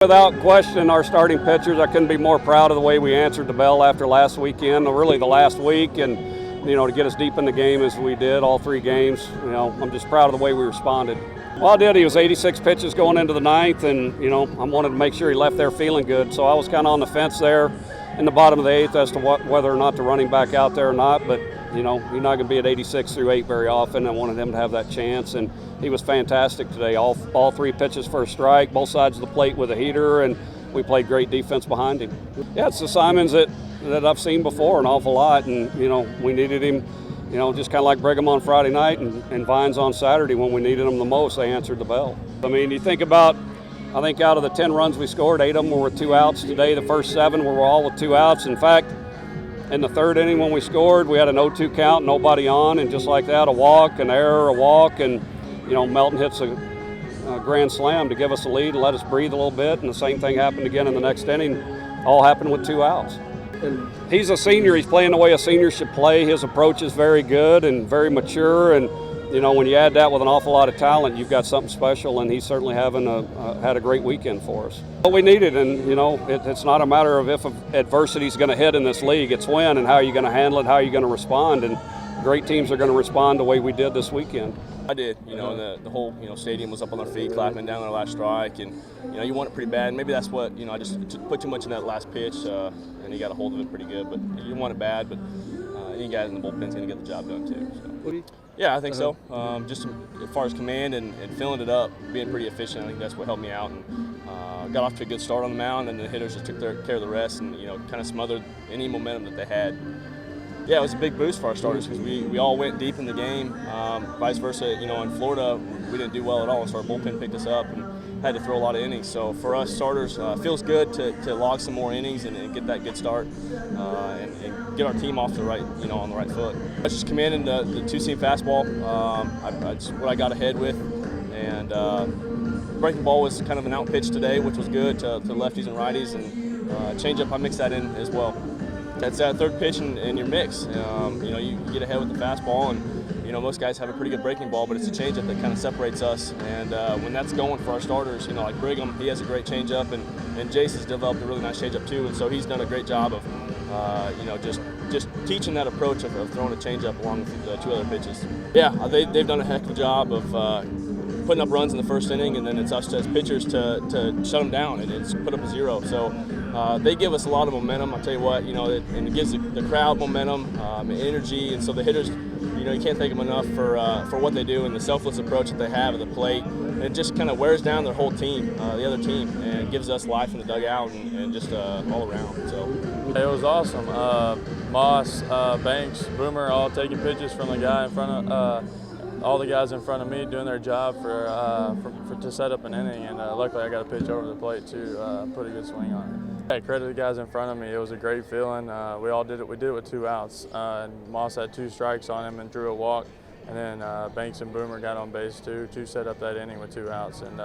Without question, our starting pitchers, I couldn't be more proud of the way we answered the bell after last weekend, or really the last week, and to get us deep in the game as we did, all three games. I'm just proud of the way we responded. Well, I did. He was 86 pitches going into the ninth, and I wanted to make sure he left there feeling good. So I was kind of on the fence there in the bottom of the eighth as to whether or not to run him back out there or not. But you're not going to be at 86 through 8 very often. I wanted him to have that chance, and he was fantastic today. All three pitches for a strike, both sides of the plate with a heater, and we played great defense behind him. Yeah, it's the Simonds that I've seen before an awful lot, and we needed him. Just kind of like Brigham on Friday night and Vines on Saturday when we needed them the most, they answered the bell. I mean, you think about, I think out of the 10 runs we scored, 8 of them were with 2 outs. Today, the first 7 were all with 2 outs. In fact, in the third inning when we scored, we had an 0-2 count, nobody on, and just like that, a walk, an error, a walk, and Melton hits a grand slam to give us a lead and let us breathe a little bit, and the same thing happened again in the next inning. All happened with 2 outs. And he's a senior. He's playing the way a senior should play. His approach is very good and very mature. And when you add that with an awful lot of talent, you've got something special. And he's certainly had a great weekend for us. What we needed, and it's not a matter of if adversity is going to hit in this league. It's when, and how are you going to handle it, how are you going to respond. And great teams are going to respond the way we did this weekend. I did. The whole stadium was up on their feet, clapping down their last strike, and you want it pretty bad. Maybe that's what I just put too much in that last pitch, and he got a hold of it pretty good. But you want it bad, but any guy in the bullpen's going to get the job done too. So. Yeah, I think so. Just as far as command and filling it up, being pretty efficient, I think that's what helped me out. And got off to a good start on the mound, and the hitters just took care of the rest, and kind of smothered any momentum that they had. Yeah, it was a big boost for our starters because we all went deep in the game. Vice versa, in Florida, we didn't do well at all, so our bullpen picked us up and had to throw a lot of innings. So for us starters, feels good to log some more innings and get that good start and get our team off the right, on the right foot. I was just commanding the 2-seam fastball. That's what I got ahead with, and breaking ball was kind of an out pitch today, which was good to lefties and righties, and changeup I mixed that in as well. That's that third pitch in your mix. You get ahead with the fastball, and most guys have a pretty good breaking ball, but it's a changeup that kind of separates us. And when that's going for our starters, like Brigham, he has a great changeup, and Jace has developed a really nice changeup too. And so he's done a great job of, just teaching that approach of throwing a changeup along with the 2 other pitches. Yeah, they've done a heck of a job of putting up runs in the first inning, and then it's us as pitchers to shut them down and it's put up a 0. So they give us a lot of momentum. I'll tell you what, and it gives the crowd momentum, energy, and so the hitters, you can't thank them enough for what they do and the selfless approach that they have at the plate. And it just kind of wears down their whole team, the other team, and gives us life in the dugout and just all around. So it was awesome. Moss, Banks, Boomer, all taking pitches from the guy in front of. All the guys in front of me doing their job to set up an inning, and luckily I got a pitch over the plate to put a good swing on it. Hey, credit the guys in front of me. It was a great feeling. We all did it. We did it with 2 outs. And Moss had 2 strikes on him and drew a walk, and then Banks and Boomer got on base too to set up that inning with 2 outs and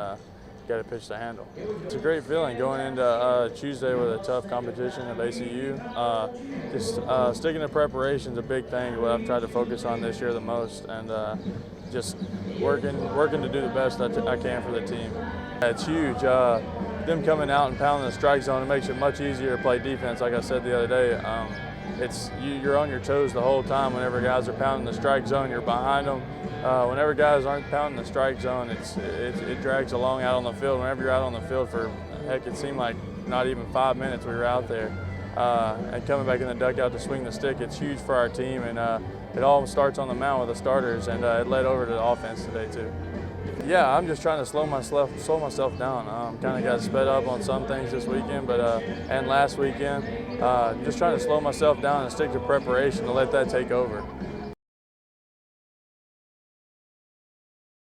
got a pitch to handle. It's a great feeling going into Tuesday with a tough competition of ACU. Just sticking to preparation is a big thing. What I've tried to focus on this year the most, and just working to do the best I can for the team. It's huge. Them coming out and pounding the strike zone, it makes it much easier to play defense. Like I said the other day, you're on your toes the whole time. Whenever guys are pounding the strike zone, you're behind them. Whenever guys aren't pounding the strike zone, it drags along out on the field. Whenever you're out on the field for, heck, it seemed like not even 5 minutes we were out there. And coming back in the dugout to swing the stick, it's huge for our team. And it all starts on the mound with the starters, and it led over to the offense today too. Yeah, I'm just trying to slow myself down. Kind of got sped up on some things this weekend, and last weekend. Just trying to slow myself down and stick to preparation to let that take over.